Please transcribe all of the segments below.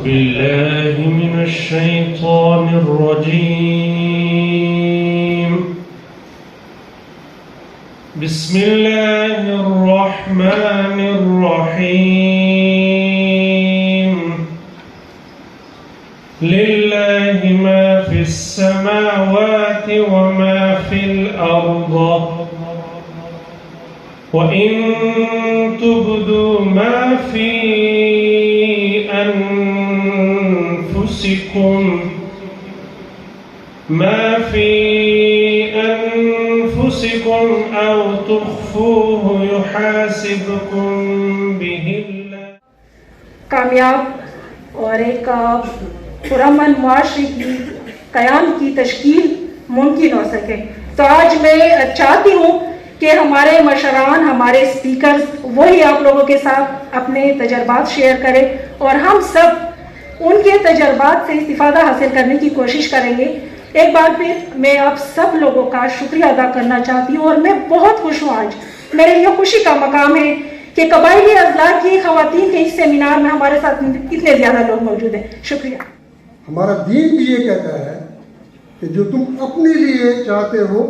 بالله من الشيطان الرجيم. بسم الله الرحمن الرحيم. لله ما في السماوات وما في الأرض وَإِن تُبْدُوا مَا فِي أَنفُسِكُمْ أَوْ تُخْفُوهُ يُحَاسِبْكُم بِهِ اللَّهُ. کامیاب اور ایک پرامن معاشرے کی قیام کی تشکیل ممکن ہو سکے تو آج میں چاہتی ہوں کہ ہمارے مشران، ہمارے اسپیکرز وہی آپ لوگوں کے ساتھ اپنے تجربات شیئر کریں اور ہم سب ان کے تجربات سے استفادہ حاصل کرنے کی کوشش کریں گے. ایک بار پھر میں آپ سب لوگوں کا شکریہ ادا کرنا چاہتی ہوں اور میں بہت خوش ہوں. آج میرے یہ خوشی کا مقام ہے کہ قبائلی اضلاع کی خواتین کے اس سیمینار میں ہمارے ساتھ اتنے زیادہ لوگ موجود ہیں. شکریہ. ہمارا دین بھی یہ کہتا ہے کہ جو تم اپنے لیے چاہتے ہو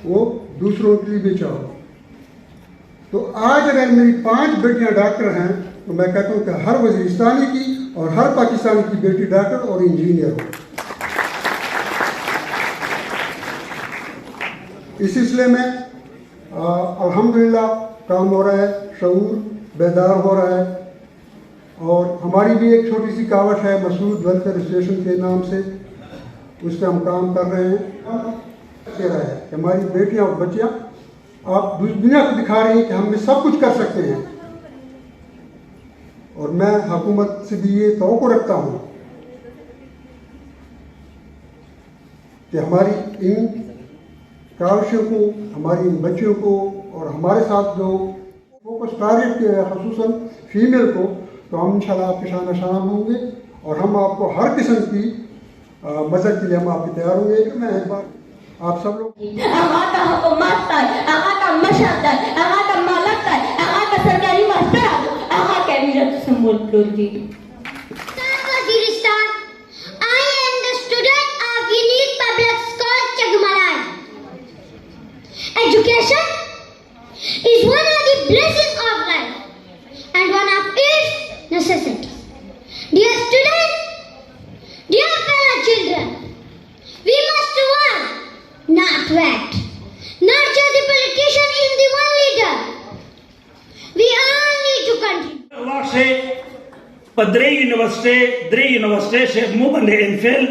وہ دوسروں کے لیے بھی چاہو. تو آج اگر میری 5 بیٹیاں ڈاکٹر ہیں تو میں کہتا ہوں کہ ہر وزیرستانی کی اور ہر پاکستانی کی بیٹی ڈاکٹر اور انجینئر ہو. اس سلسلے میں الحمدللہ کام ہو رہا ہے، شعور بیدار ہو رہا ہے. اور ہماری بھی ایک چھوٹی سی کاوش ہے مسعود ویلفیئر اسٹیشن کے نام سے، اس پہ ہم کام کر رہے ہیں. کہہ رہا ہے کہ ہماری بیٹیاں اور بچیاں آپ دنیا کو دکھا رہی ہیں کہ ہم میں سب کچھ کر سکتے ہیں. اور میں حکومت سے بھی یہ توقع رکھتا ہوں کہ ہماری ان کاوشوں کو، ہماری ان بچیوں کو اور ہمارے ساتھ جو فوکس ٹارگیٹ کیا ہے خصوصاً فیمیل کو، تو ہم انشاءاللہ آپ کے شانہ شامل ہوں گے اور ہم آپ کو ہر قسم کی مدد کے لیے ہم آپ کے تیار ہوں گے. میں ایک بار آپ سب لوگ آغا کا حکومت ہے، آغا کا مشہد ہے، آغا کا مالک ہے، آغا کا سرکاری ماسٹر ہے، آغا کا امیرت symbol پلوٹی. Waziristan, I am the student of Unique Public School, Chagmalai. Education is one of the blessings of life and one of its necessities. Dear students, dear fellow children, we must work, not wait, not just the politician is the one leader. We all need to contribute. سے پدری university سے مو بندے انفیل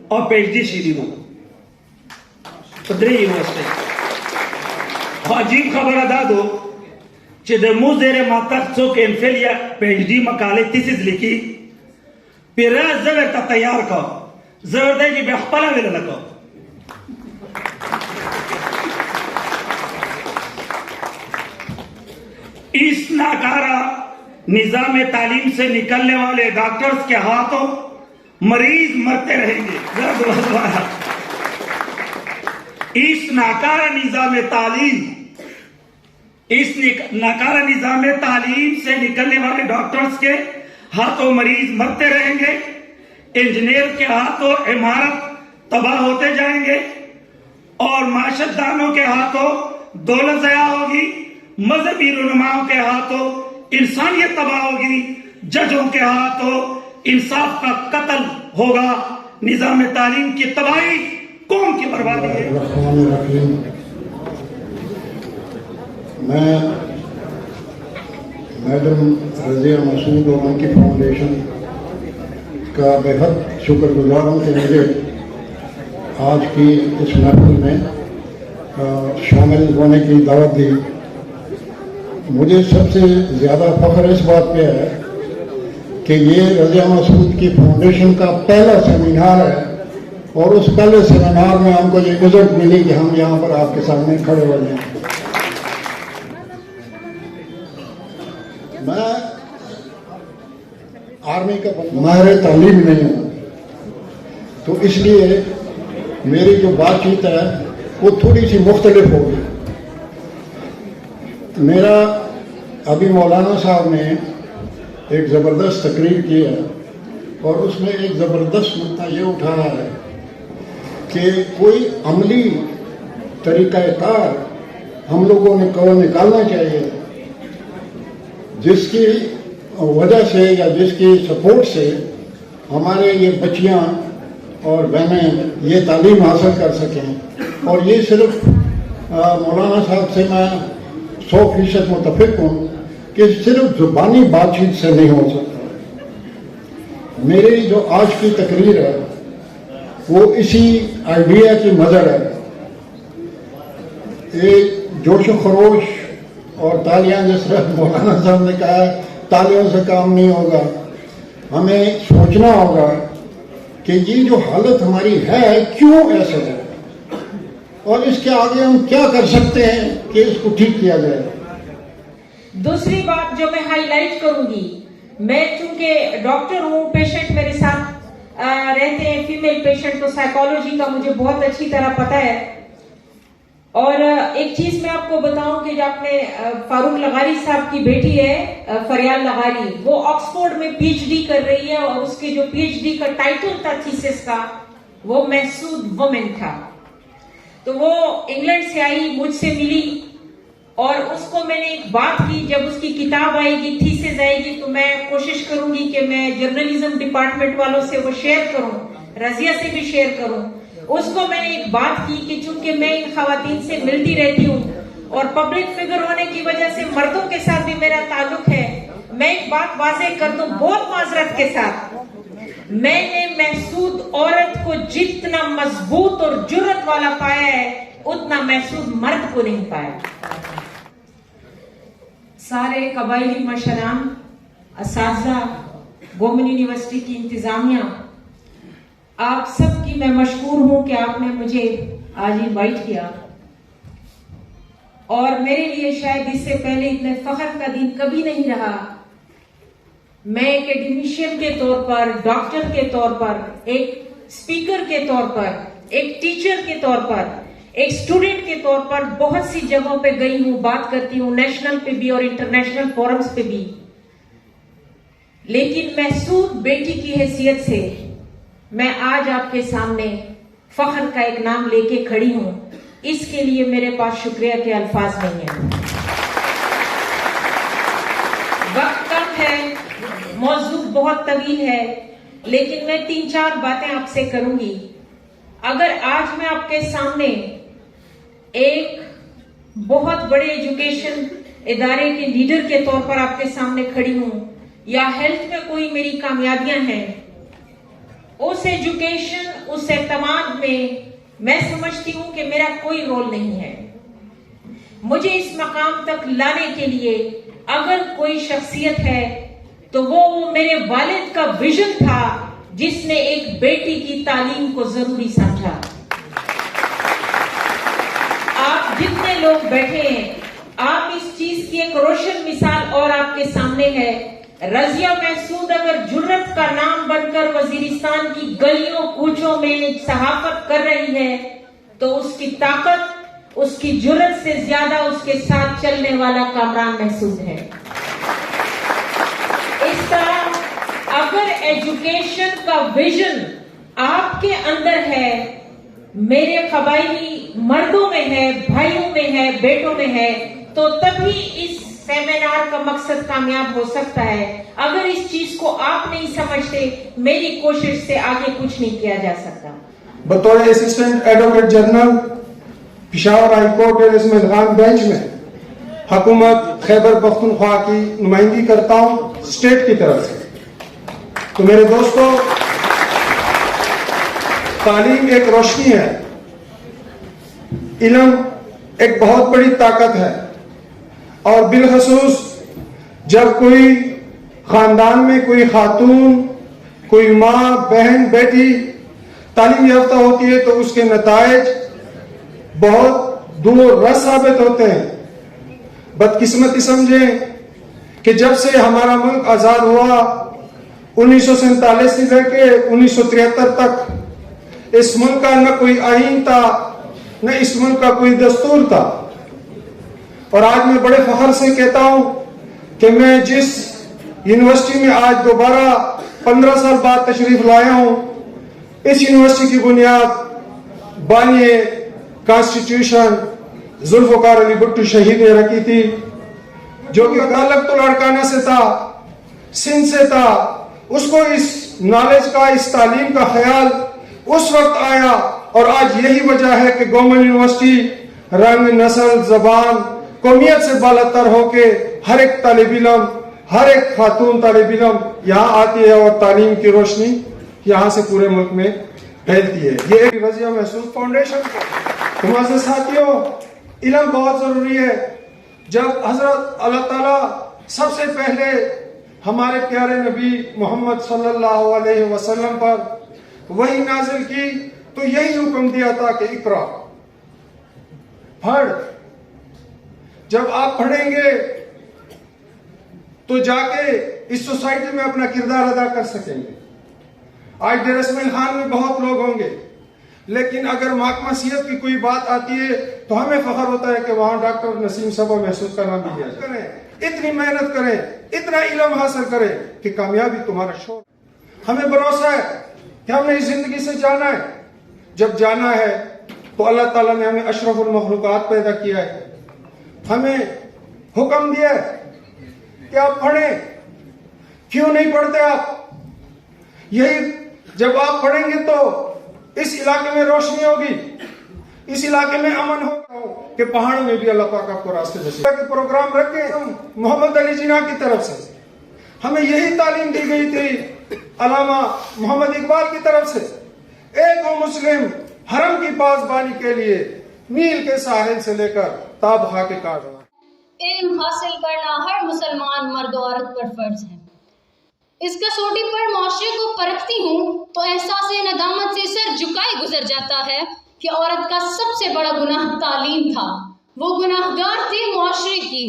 اور P H D سیدھی مو پدری university. عجیب خبر ادا دو کہ مو زیر ماتک چوک انفیل یا پی ایچ ڈی مقالے تیسیز لکھی پھر زور تا تیار کا زور دے جی بخپلا ویلے لگا. اس ناکارہ نظام تعلیم سے نکلنے والے ڈاکٹرز کے ہاتھوں مریض مرتے رہیں گے. اس ناکارہ نظام تعلیم سے نکلنے والے ڈاکٹرز کے ہاتھوں مریض مرتے رہیں گے. انجینئر کے ہاتھوں عمارت تباہ ہوتے جائیں گے اور معاشرت دانوں کے ہاتھوں دولت ضیاع ہوگی. مذہبی رہنماؤں کے ہاتھوں انسانیت تباہ ہوگی. ججوں کے ہاتھوں انصاف کا قتل ہوگا. نظام تعلیم کی تباہی قوم کی بربادی ہے. میں میڈم رضیہ مسعود اور ان کی فاؤنڈیشن کا بے حد شکر گزار ہوں کہ مجھے آج کی اس محفل میں شامل ہونے کی دعوت دی. مجھے سب سے زیادہ فخر اس بات پہ ہے کہ یہ رضیہ مسعود کی فاؤنڈیشن کا پہلا سیمینار ہے اور اس پہلے سیمینار میں ہم کو یہ عزت ملی کہ ہم یہاں پر آپ کے سامنے کھڑے ہو جائیں. میں آرمی کا ماہر تعلیم نہیں ہوں تو اس لیے میری جو بات چیت ہے وہ تھوڑی سی مختلف ہوگی. میرا ابھی مولانا صاحب نے ایک زبردست تقریر کی ہے اور اس میں ایک زبردست نقطہ یہ اٹھایا ہے کہ کوئی عملی طریقہ کار ہم لوگوں کو نکالنا چاہیے جس کی وجہ سے یا جس کی سپورٹ سے ہمارے یہ بچیاں اور بہنیں یہ تعلیم حاصل کر سکیں. اور یہ صرف مولانا صاحب سے میں 100% متفق ہوں کہ صرف زبانی بات چیت سے نہیں ہو سکتا. میری جو آج کی تقریر ہے وہ اسی آئیڈیا کی مظہر ہے. ایک جوش و خروش اور تالیاں، جس طرح مولانا صاحب نے کہا ہے تالیوں سے کام نہیں ہوگا. ہمیں سوچنا ہوگا کہ یہ جو حالت ہماری ہے کیوں ایسے ہے اور اس کے آگے ہم کیا کر سکتے ہیں کہ اس کو ٹھیک کیا جائے. دوسری بات جو میں ہائی لائٹ کروں گی، میں چونکہ ڈاکٹر ہوں، پیشنٹ میرے ساتھ رہتے ہیں فیمیل پیشنٹ، تو سائیکالوجی کا مجھے بہت اچھی طرح پتہ ہے. اور ایک چیز میں آپ کو بتاؤں کہ جو آپ نے فاروق لغاری صاحب کی بیٹی ہے فریال لغاری، وہ آکسفورڈ میں پی ایچ ڈی کر رہی ہے اور اس کے جو پی ایچ ڈی کا ٹائٹل تھا تھیسس کا وہ محسود وومن تھا. تو وہ انگلینڈ سے آئی، مجھ سے ملی اور اس کو میں نے ایک بات کی، جب اس کی کتاب آئے گی، تھیسس آئے گی، تو میں کوشش کروں گی کہ میں جرنلزم ڈپارٹمنٹ والوں سے وہ شیئر کروں، رضیہ سے بھی شیئر کروں. اس کو میں نے ایک بات کی کہ چونکہ میں ان خواتین سے ملتی رہتی ہوں اور پبلک فگر ہونے کی وجہ سے مردوں کے ساتھ بھی میرا تعلق ہے، میں ایک بات واضح کر دوں بہت معذرت کے ساتھ، میں نے محسود عورت کو جتنا مضبوط اور جرت والا پایا ہے اتنا محسود مرد کو نہیں پایا. سارے قبائلی مشران، اساتذہ، گورنمنٹ یونیورسٹی کی انتظامیہ، آپ سب کی میں مشکور ہوں کہ آپ نے مجھے آج انوائٹ کیا. اور میرے لیے شاید اس سے پہلے اتنے فخر کا دن کبھی نہیں رہا. میں ایک ایکڈیمیشین کے طور پر، ڈاکٹر کے طور پر، ایک اسپیکر کے طور پر، ایک ٹیچر کے طور پر، ایک اسٹوڈنٹ کے طور پر بہت سی جگہوں پہ گئی ہوں، بات کرتی ہوں، نیشنل پہ بھی اور انٹرنیشنل فورمز پہ بھی. لیکن محسود بیٹی کی حیثیت سے میں آج آپ کے سامنے فخر کا ایک نام لے کے کھڑی ہوں. اس کے لیے میرے پاس شکریہ کے الفاظ نہیں ہیں. وقت کم ہے، موضوع بہت طویل ہے، لیکن میں 3-4 باتیں آپ سے کروں گی. اگر آج میں آپ کے سامنے ایک بہت بڑے ایجوکیشن ادارے کے لیڈر کے طور پر آپ کے سامنے کھڑی ہوں، یا ہیلتھ میں کوئی میری کامیابیاں ہیں، اس ایجوکیشن، اس اعتماد میں سمجھتی ہوں کہ میرا کوئی رول نہیں ہے. مجھے اس مقام تک لانے کے لیے اگر کوئی شخصیت ہے تو وہ میرے والد کا ویژن تھا جس نے ایک بیٹی کی تعلیم کو ضروری سمجھا. آپ جتنے لوگ بیٹھے ہیں، آپ اس چیز کی ایک روشن مثال اور آپ کے سامنے ہے. رضیہ محسود اگر جرت کا نام بن کر وزیرستان کی گلیوں کوچوں میں صحافت کر رہی ہے تو اس کی طاقت، اس کی جرت سے زیادہ اس کے ساتھ چلنے والا کامران محسود ہے. اس طرح اگر ایجوکیشن کا ویژن آپ کے اندر ہے، میرے قبائلی مردوں میں ہے، بھائیوں میں ہے، بیٹوں میں ہے، تو تبھی اس سیمینار کا مقصد کامیاب ہو سکتا ہے. اگر اس چیز کو آپ نہیں سمجھتے، میری کوشش سے آگے کچھ نہیں کیا جا سکتا. بطور assistant advocate general Peshawar high court اور اسماعیل خان بینچ میں حکومت خیبر پختونخوا کی نمائندگی کرتا ہوں اسٹیٹ کی طرف سے. تو میرے دوستو، تعلیم ایک روشنی ہے، علم ایک بہت بڑی طاقت ہے، اور بالخصوص جب کوئی خاندان میں کوئی خاتون، کوئی ماں، بہن، بیٹی تعلیم یافتہ ہوتی ہے تو اس کے نتائج بہت دور رس ثابت ہوتے ہیں. بدقسمتی سمجھیں کہ جب سے ہمارا ملک آزاد ہوا 1947 سے لے کے 1973 تک، اس ملک کا نہ کوئی آئین تھا، نہ اس ملک کا کوئی دستور تھا. اور آج میں بڑے فخر سے کہتا ہوں کہ میں جس یونیورسٹی میں آج دوبارہ 15 साल बाद तशरीफ लाया हूँ। इस यूनिवर्सिटी की बुनियाद बानी कॉन्स्टिट्यूशन जुल्फ़िकार अली भुट्टो शहीद ने रखी थी, जो कि ताल्लुक तो लड़काना से था, सिंध से था। उसको इस नॉलेज का, इस तालीम का ख्याल उस वक्त आया, और आज यही वजह है कि गवर्नमेंट यूनिवर्सिटी रंग, नस्ल, जबान, कौमियत से बालातर होके हर एक तालिब इल्म, हर एक खातून तालिब इल्म यहाँ आती है और तालीम की रोशनी यहाँ से पूरे मुल्क में फैलती है। ये एक रज़िया महसूस फाउंडेशन तो मुअज़्ज़ज़ साथियों, इल्म बहुत ज़रूरी है। जब हज़रत अल्लाह ताला सबसे पहले हमारे प्यारे नबी मोहम्मद सल्लल्लाहु अलैहि वसल्लम पर वही नाजिल की, तो यही हुक्म दिया था कि इकरा, पढ़। जब आप पढ़ेंगे तो जाके इस सोसाइटी में अपना किरदार अदा कर सकेंगे। आज डेरा इस्माइल खान में बहुत लोग होंगे, लेकिन अगर महकमा सेहत की कोई बात आती है तो हमें फख्र होता है कि वहां डॉक्टर नसीम साहब महसूस करना भी दिया करें। इतनी मेहनत करें, इतना इल्म हासिल करें कि कामयाबी तुम्हारा शोर। हमें भरोसा है कि हमने इस जिंदगी से जाना है। जब जाना है तो अल्लाह ताला ने हमें अशरफुल मखलूकात पैदा किया है, हमें हुक्म दिया है कि आप पढ़ें। क्यों नहीं पढ़ते आप? यही जब आप पढ़ेंगे तो इस इलाके में रोशनी होगी, इस इलाके में अमन होगा कि पहाड़ों में भी अल्लाह पाक आपको रास्ते नसीब के प्रोग्राम रखे हम मोहम्मद अली जिन्ना की तरफ से। हमें यही तालीम दी गई थी अल्लामा मोहम्मद इकबाल की तरफ से, एक वो मुस्लिम हरम की पासबानी के लिए नील के साहिल से लेकर ताबहा के काट। इल्म हासिल करना हर मुसलमान मर्द और औरत पर फर्ज है। इस कसौटी पर माशरे को परखती हूँ तो एहसास नदामत से सर झुकाए गुजर जाता है कि औरत का सबसे बड़ा गुनाह तालीम था। वो गुनाहगार थी माशरे की।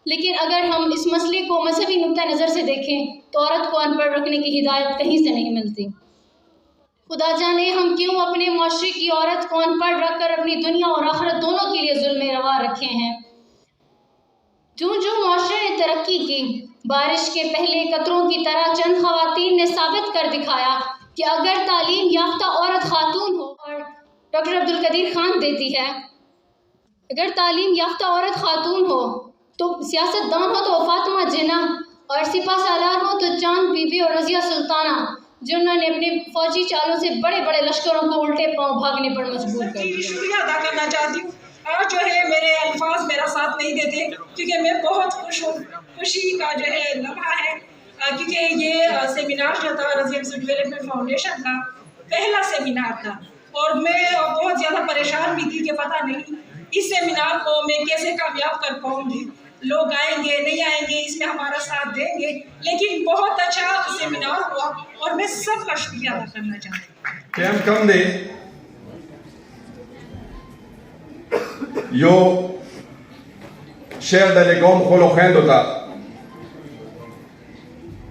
लेकिन अगर हम इस मसले को मजहबी नुक्ता नज़र से देखें तो औरत को अनपढ़ रखने की हिदायत कहीं से नहीं मिलती। खुदा जाने हम क्यों अपने माशरे की औरत को अनपढ़ रखकर अपनी दुनिया और आखिरत दोनों के लिए जुल्म रवा रखे हैं। जो जो माशरे ने तरक्की की, बारिश के पहले कतरों की तरह चंद खवातीन ने साबित कर दिखाया कि अगर तालीम याफ्ता औरत खातून हो, और डॉक्टर अब्दुल कदीर खान देती है, अगर तालीम याफ्ता औरत खातून हो तो सियासतदान हो तो फातिमा जिन्ना, और सिपा सालार हो तो चांद बीबी और रज़िया सुल्ताना, जिन्होंने अपने फौजी चालों से बड़े बड़े लश्करों को उल्टे पांव भागने पर मजबूर कर दिया। शुक्रिया अदा करना चाहती हूँ। आज जो है मेरे अल्फाज मेरा साथ नहीं देते, क्योंकि मैं बहुत खुश हूँ। खुशी का जो है लम्हा है, क्योंकि ये सेमिनार जो था रज़िया डेवलपमेंट फाउंडेशन का पहला सेमिनार था, और मैं बहुत ज़्यादा परेशान भी थी कि पता नहीं इस सेमिनार को मैं कैसे कामयाब कर पाऊँगी। लोग आएंगे नहीं आएंगे, इसमें हमारा साथ देंगे, लेकिन बहुत अच्छा सेमिनार हुआ और मैं सबका शुक्रिया अदा करना चाहती हूँ। Yo شعر د لګوم خلو خویندو ته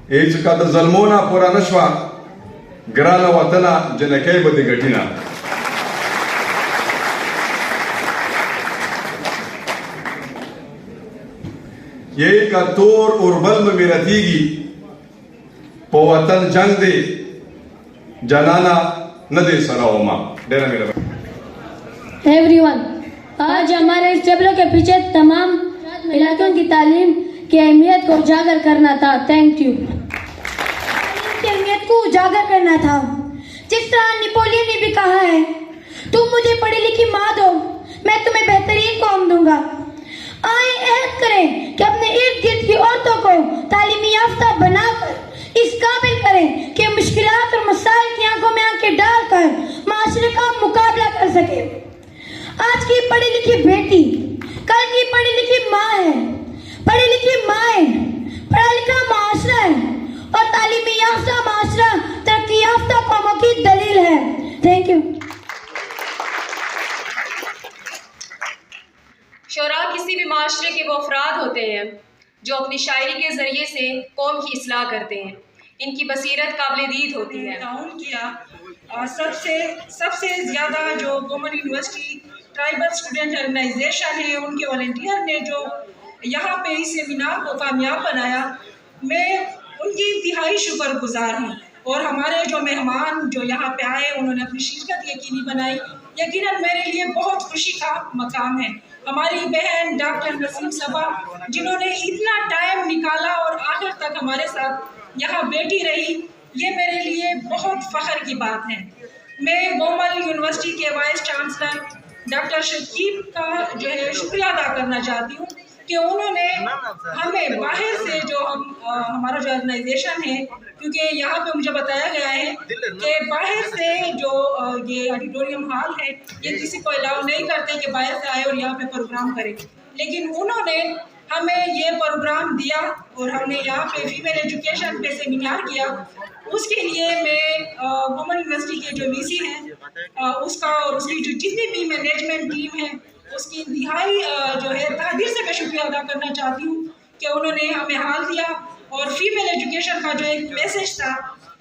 چې که د ظلمونه پوره نه شوه ګرانه وطنه جنکۍ به دې ګټي نه. یہی کا تور اور بل میں رتیگی پو وطن جنگ دے جنانا نہ دے سراؤما. ڈیرا میرا ایوریون، آج ہمارے اس جبلوں کے پیچھے تمام علاقوں کی تعلیم کی اہمیت کو اجاگر کرنا تھا. Thank you. تعلیم کی اہمیت کو اجاگر کرنا تھا. جس طرح نیپولین نے بھی کہا ہے، تم مجھے پڑھی لکھی ماں دو، میں تمہیں بہترین قوم دوں گا. آئیں عہد کریں کہ اپنے ارد گرد کی عورتوں کو تعلیمی یافتہ بنا کر اس قابل کریں کہ مشکلات اور مسائل کی آنکھوں میں آنکھیں ڈال کر معاشرے کا مقابلہ کر سکیں. آج کی پڑھی لکھی بیٹی کل کی پڑھی لکھی ماں ہے. پڑھی لکھی مائیں پڑھا لکھا معاشرہ ہے، اور تعلیمی یافتہ معاشرہ ترقی یافتہ قوموں کی دلیل ہے. Thank you. شعراء کسی بھی معاشرے کے وہ افراد ہوتے ہیں جو اپنی شاعری کے ذریعے سے قوم کی اصلاح کرتے ہیں. ان کی بصیرت قابل دید ہوتی ہے. تعاون کیا سب سے زیادہ جو government university tribal student organisation ہے، ان کے والنٹیئر نے جو یہاں پہ اس سیمینار کو کامیاب بنایا. میں उनकी इंतहाई शुक्रगुजार हूँ। और हमारे जो मेहमान जो यहाँ पे आए उन्होंने अपनी शिरकत यकीनी बनाई, यकीनन मेरे लिए बहुत खुशी का मकाम है। हमारी बहन डॉक्टर नसीम सबा जिन्होंने इतना टाइम निकाला और आखिर तक हमारे साथ यहाँ बैठी रही, ये मेरे लिए बहुत फ़ख्र की बात है। मैं गोमल यूनिवर्सिटी के वाइस चांसलर डॉक्टर शकीब का जो है शुक्रिया अदा करना चाहती हूँ कि उन्होंने हमें बाहर से जो हमारा जो ऑर्गेनाइजेशन है, क्योंकि यहाँ पे मुझे बताया गया है कि बाहर से जो ये ऑडिटोरियम हॉल है ये किसी को अलाउ नहीं करते कि बाहर से आए और यहाँ पे प्रोग्राम करें, लेकिन उन्होंने हमें ये प्रोग्राम दिया और हमने यहाँ पे फीमेल एजुकेशन पे सेमिनार किया। उसके लिए मैं वुमेन यूनिवर्सिटी के जो वीसी हैं उसका और उसकी जो जितनी भी मैनेजमेंट टीम है उसकी इंतहाई जो है तहदीर से मैं शुक्रिया अदा करना चाहती हूँ कि उन्होंने हमें हाल दिया। और फीमेल एजुकेशन का जो एक मैसेज था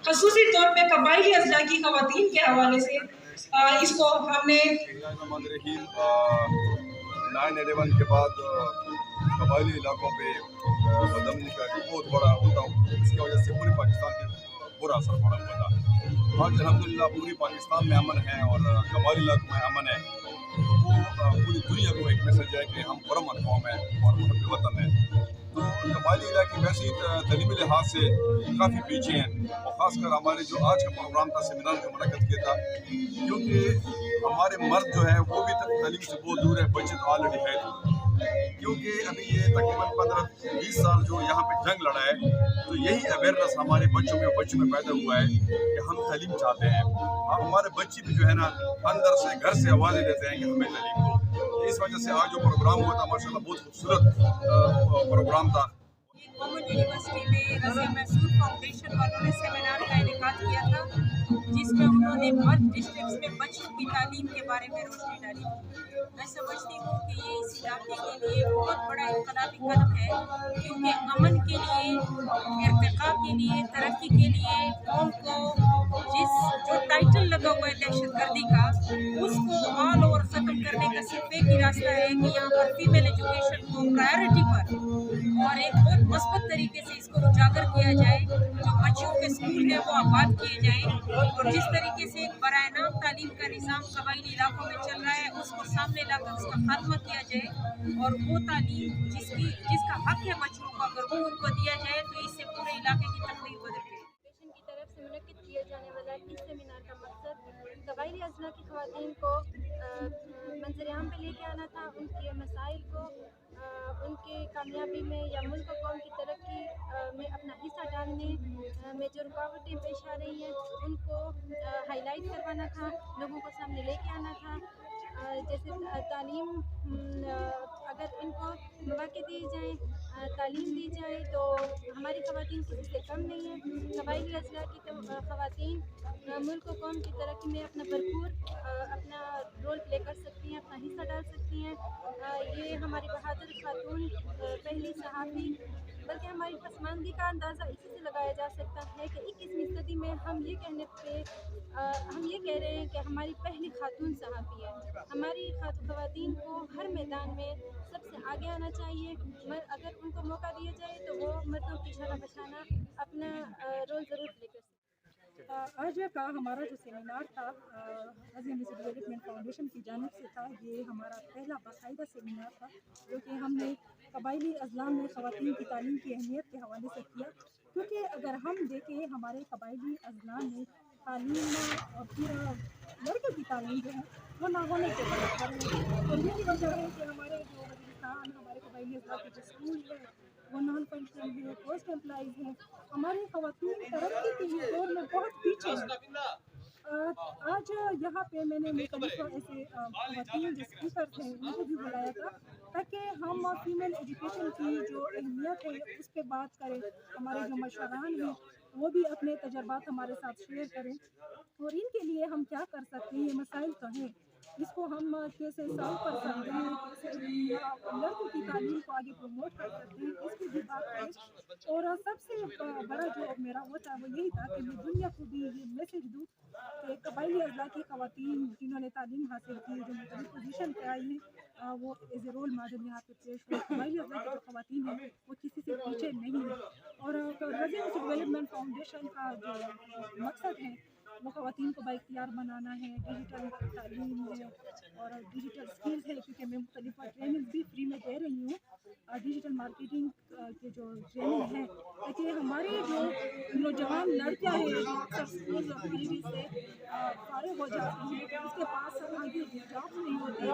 ख़ुसूसी तौर पे कबायली अजला की ख़वातीन के हवाले से इसको हमने 9/11 के बाद कबायली इलाकों पे बदमनी का बहुत बड़ा होता हूँ, इसकी वजह से पूरे पाकिस्तान पे बुरा असर पड़ा हुआ था। आज अल्हम्दुलिल्लाह पूरी पाकिस्तान में अमन है और कबायली इलाकों में अमन है, तो वो पूरी दुनिया को एक मैसेज है कि हम पुरअमन कौम है और मुहब्बत वतन है। तो कबायली इलाके वैसे ही तलीमी लिहाज से काफ़ी पीछे हैं, और ख़ासकर हमारे जो आज का प्रोग्राम था, सेमिनार जो मुनक़्क़द किया था, क्योंकि हमारे मर्द जो है वो भी तलीम से बहुत दूर है, बच्चे तो ऑलरेडी है, क्योंकि अभी ये तकरीबन 15-20 साल जो यहाँ पे जंग लड़ा है, तो यही अवेयरनेस हमारे बच्चों में पैदा हुआ है कि हम तालीम चाहते हैं। अब हमारे बच्चे भी जो है ना अंदर से घर से आवाज़ें देते हैं कि हमें तालीम दो। इस वजह से आज जो प्रोग्राम हुआ था माशाल्लाह बहुत खूबसूरत प्रोग्राम था। गोमल यूनिवर्सिटी में रज़िया महसूद फाउंडेशन वालों ने सेमिनार का इनेकाद किया था, जिसमें उन्होंने मर्द डिस्ट्रिक्ट्स में बच्चों की तालीम के बारे में रोशनी डाली। मैं समझती हूँ कि ये इस इलाके के लिए बहुत बड़ा इनकलाबी कदम है, क्योंकि अमन के लिए, इर्तिका के लिए, तरक्की के लिए कौम को जो टाइटल लगा हुआ है दहशतगर्दी का, उसको ऑल ओवर ख़त्म करने का सिर्फ एक ही रास्ता है कि यहाँ पर फीमेल एजुकेशन को प्रायोरिटी पर और एक बहुत मस्बत तरीके से इसको उजागर किया जाए। जो बच्चों के स्कूल हैं वो आबाद किए जाएँ, और जिस तरीके से बराए नाम तालीम का निज़ाम कबायली इलाकों में चल रहा है उसको सामने लाकर उसका खात्मा किया जाए, और वो तालीम जिसका हक है बच्चों को, अगर वो उनको दिया जाए तो इससे पूरे इलाके की तकदीर बदल गई। की तरफ से मुनक्किद किया जाने वाला इस सेमिनार का मकसद कबायली अज़ला की ख़वातीन को मंज़र-ए-आम पे लेके आना था, उनके मसाइल को, उनके कामयाबी में या मुल्क कौम की तरक्की में अपना हिस्सा डालने में जो रुकावटें पेश आ रही हैं उनको हाईलाइट करवाना था, लोगों को सामने लेके आना था। जैसे तालीम, अगर इनको मौक़े दिए जाएँ, तालीम दी जाए तो हमारी ख़वातीन किसी से कम नहीं है। कबायली अज़ला की तो ख़वातीन मुल्क और कौम की तरक्की में अपना भरपूर अपना रोल प्ले कर सकती हैं, अपना हिस्सा डाल सकती हैं। ये हमारी बहादुर खातून पहली सहाफ़ी, बल्कि हमारी पसमानगी का अंदाज़ा इसी से लगाया जा सकता है कि 21वीं सदी में हम ये कह रहे हैं कि हमारी पहली खातून सहाफ़ी है। हमारी ख़वातीन को हर मैदान में सबसे आगे आना चाहिए। अगर उनको मौका दिया जाए तो वो मर्दों की छाना बछाना अपना रोल ज़रूर प्ले कर सकते हैं। आज का हमारा जो सेमिनार था रज़िया महसूद डेवलपमेंट फाउंडेशन की जानिब से था, ये हमारा पहला बाकायदा सेमिनार था जो कि हमने कबायली अज़ला में ख़वातीन की तालीम की अहमियत के हवाले से किया। क्योंकि अगर हम देखें हमारे कबायली अज़ला में तालीम और फिर लड़कों की तालीम जो है वो ना होने के बराबर है, और यही वजह है कि हमारे जो वज़ीरिस्तान, हमारे कबायली अज़ला के जो स्कूल है वो नॉन फंक्शनल है, पोस्ट एम्प्लॉइज़ हैं। हमारी ख़वातीन तरक्की के दौर में बहुत पीछे हैं। आज यहाँ पे मैंने मुख्तलिफ ऐसे ख़वातीन जो स्पीकर्स हैं उनको भी बुलाया था ताकि हम फीमेल एजुकेशन की जो अहमियत है उस पर बात करें। हमारे जो मशरान हैं वो भी अपने तजर्बात हमारे साथ शेयर करें, और इनके लिए हम क्या कर सकते हैं, ये मसाइल तो हैं, इसको हम कैसे सॉल्व कर सकते हैं, कैसे लड़कों की तालीम को आगे प्रमोट कर सकते हैं, इसकी भी बात करें। और सबसे बड़ा जो मेरा वो था वो यही था कि मैं दुनिया को भी ये मैसेज दूँ कि कबायली अज़ला की ख़वातीन जिन्होंने तालीम हासिल की, जो मुख्तलिफ़ पोजीशन पे आई हैं, वो एज ए रोल मॉडल यहाँ पे पेश हुए। कबायली अजला की जो ख़वातीन हैं वो किसी से पीछे नहीं है, और रज़िया डेवलपमेंट फाउंडेशन का जो मकसद है वो ख़वातीन को बाइख्तियार बनाना है, डिजिटल तालीम है और डिजिटल स्किल्स है, क्योंकि मैं मुख्तलिफ ट्रेनिंग भी फ्री में दे रही हूँ, डिजिटल मार्केटिंग के जो ट्रेनिंग है, ताकि हमारे जो नौजवान लड़कियाँ हैं अक्सर स्कूल और पीजी से फारिग हो जाती हैं, उसके पास आगे जॉब नहीं होती है,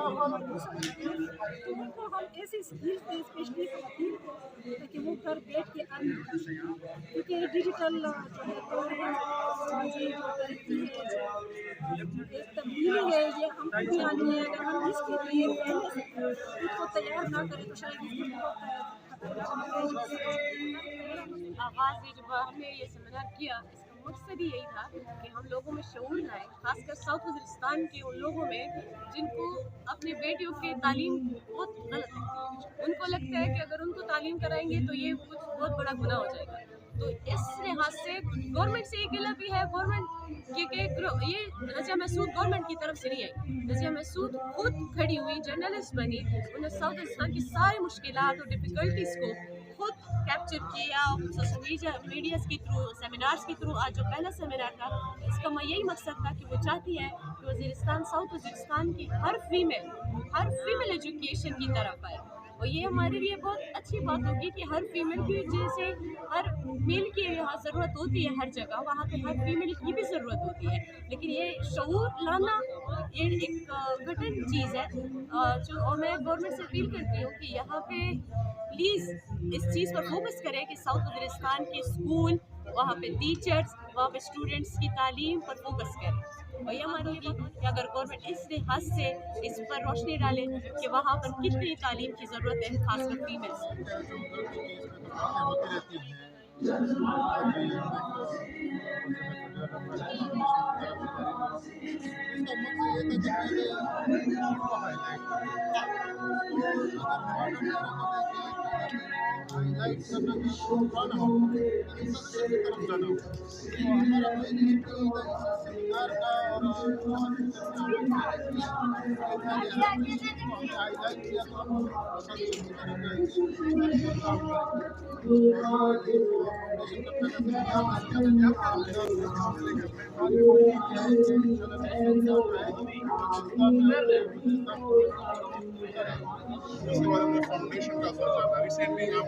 तो उनको हम ऐसी स्किल्स दें स्पेशली ख़वातीन को, ताकि वो घर बैठ के अर्न कर सकें, क्योंकि डिजिटल जो है दौर है, सामाजिक जो तरक्की है, एक तब्दीली है, ये हम भी आनी है। अगर हम इसके लिए पहले से खुद को तैयार ना करें तो शायद इसमें आगाज़ ये जब हमने ये सेमिनार किया, इसका मकसद ही यही था कि हम लोगों में शऊर लाएँ, खासकर साउथ वज़ीरिस्तान के उन लोगों में जिनको अपने बेटियों की तालीम बहुत गलत लगती है। उनको लगता है कि अगर उनको तालीम कराएंगे तो ये कुछ बहुत बड़ा गुनाह हो जाएगा। तो इस लिहाज से गवर्नमेंट से ये गिला भी है, गवर्नमेंट ये रज़िया महसूद गवर्नमेंट की तरफ से नहीं आई। रज़िया महसूद खुद खड़ी हुई, जर्नलिस्ट बनी, उन्होंने साउथ वज़ीरिस्तान की सारी मुश्किलात और डिफ़िकल्टीज़ को खुद कैप्चर किया सोशल मीडियाज़ के थ्रू, सेमिनार्स के थ्रू। आज जो पहला सेमिनार था, इसका यही मकसद था कि वो चाहती है कि वज़ीरिस्तान, साउथ वज़ीरिस्तान की हर फीमेल एजुकेशन की तरफ आए, और ये हमारे लिए बहुत अच्छी बात होगी कि हर फीमेल की, जैसे हर मेल की यहाँ ज़रूरत होती है हर जगह, वहाँ पे हर फीमेल की भी ज़रूरत होती है, लेकिन ये शऊर लाना ये एक कठिन चीज़ है। और मैं गवर्नमेंट से अपील करती हूँ कि यहाँ पे प्लीज़ इस चीज़ पर फोकस करें कि साउथ वज़ीरिस्तान के स्कूल, वहाँ पे टीचर्स, वहाँ पे स्टूडेंट्स की तालीम पर फोकस करें। और ये हमारी कि अगर गवर्नमेंट इस लिहाज से इस पर रोशनी डाले कि वहाँ पर कितनी तालीम की ज़रूरत है, खासकर फीमेल्स। उसके बाद हमने फाउंडेशन का सोचा था। रिसेंटली हम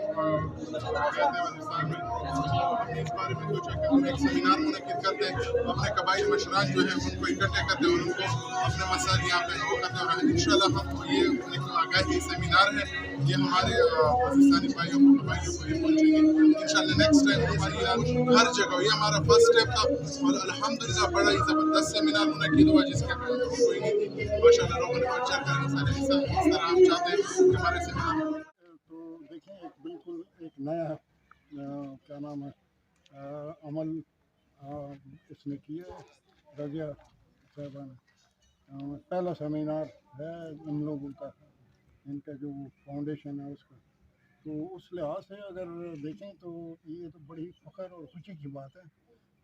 हमने इस बारे में सोचा कि हम एक सेमिनार मुनक्किद करते हैं, अपने कबाइली मशरात जो है उनको इकट्ठे करते हैं और उनको अपने मसाइल यहाँ पे वो करते हैं। इंशाल्लाह हम ये एक आगाही सेमिनार है, ये हमारे पाकिस्तानी भाइयों को कबाइलियों को ये पहुँचेंगे इंशाल्लाह। नेक्स्ट टाइम हमारी हर जगह, ये हमारा फर्स्ट स्टेप था और अल्हम्दुलिल्लाह बड़ा ही ज़बरदस्त सेमिनार मुनक्किद हुआ, जिसके कोई नहीं थी माशाल्लाह, लोगों ने अच्छा कर इस तरह हम चाहते हैं कि हमारे सेमिनार। तो देखिए बिल्कुल एक नया क्या नाम है अमल इसने किया रज़िया साहिबा ने। पहला सेमिनार है इन लोगों का, इनका जो फाउंडेशन है उसका, तो उस लिहाज से अगर देखें तो ये तो बड़ी फ़ख्र और खुशी की बात है।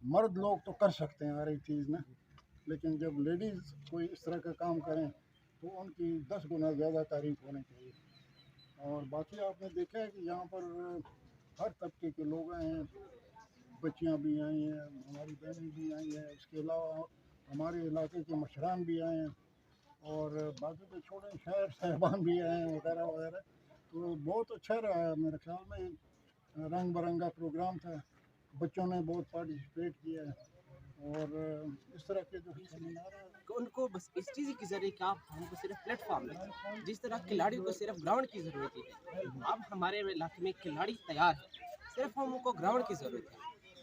मर्द लोग तो कर सकते हैं हर एक चीज़ में, लेकिन जब लेडीज़ कोई इस तरह का काम करें तो उनकी 10 गुना ज़्यादा तारीफ़ होनी चाहिए। और बाकी आपने देखा है कि यहाँ पर हर तबके के लोग आए हैं, बच्चियाँ भी आई हैं, हमारी बहनें भी आई हैं, इसके अलावा हमारे इलाके के मशरान भी आए हैं और बाकी के छोटे शहर साहिबान भी आए हैं वगैरह वगैरह। तो बहुत अच्छा रहा है, मेरे ख्याल में रंग बिरंगा प्रोग्राम था, बच्चों ने बहुत पार्टिसिपेट किया है। और इस तरह के जो सेमिनार हैं उनको बस इस चीज़ की ज़रूरत है कि आप हमको सिर्फ प्लेटफॉर्म दें, जिस तरह खिलाड़ियों को सिर्फ ग्राउंड की ज़रूरत है, अब हमारे इलाके में खिलाड़ी तैयार है, सिर्फ हमको ग्राउंड की ज़रूरत है।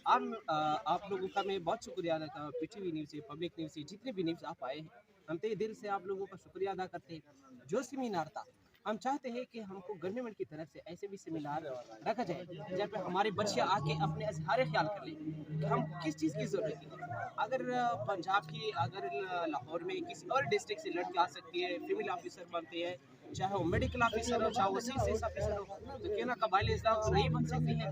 आप लोगों का मैं बहुत शुक्रिया अदा करता हूँ, PTV न्यूज़ से, पब्लिक न्यूज़ से, जितने भी न्यूज़ आप आए हैं, हम तहे दिल से आप लोगों का शुक्रिया अदा करते हैं। जो सेमिनार था, हम चाहते हैं कि हमको गवर्नमेंट की तरफ से ऐसे भी सेमिनार रखा जाए जहाँ पे हमारे बच्चे आके अपने इज़हार ख्याल कर लें कि हम किस चीज़ की ज़रूरत है। अगर पंजाब की, अगर लाहौर में किसी और डिस्ट्रिक्ट से लड़के आ सकती है, फीमेल ऑफिसर बनते हैं, चाहे वो मेडिकल ऑफिसर हो, चाहे वो CSS ऑफिसर हो, तो क्यों ना कबाइली इस्लाम नहीं बन सकती है।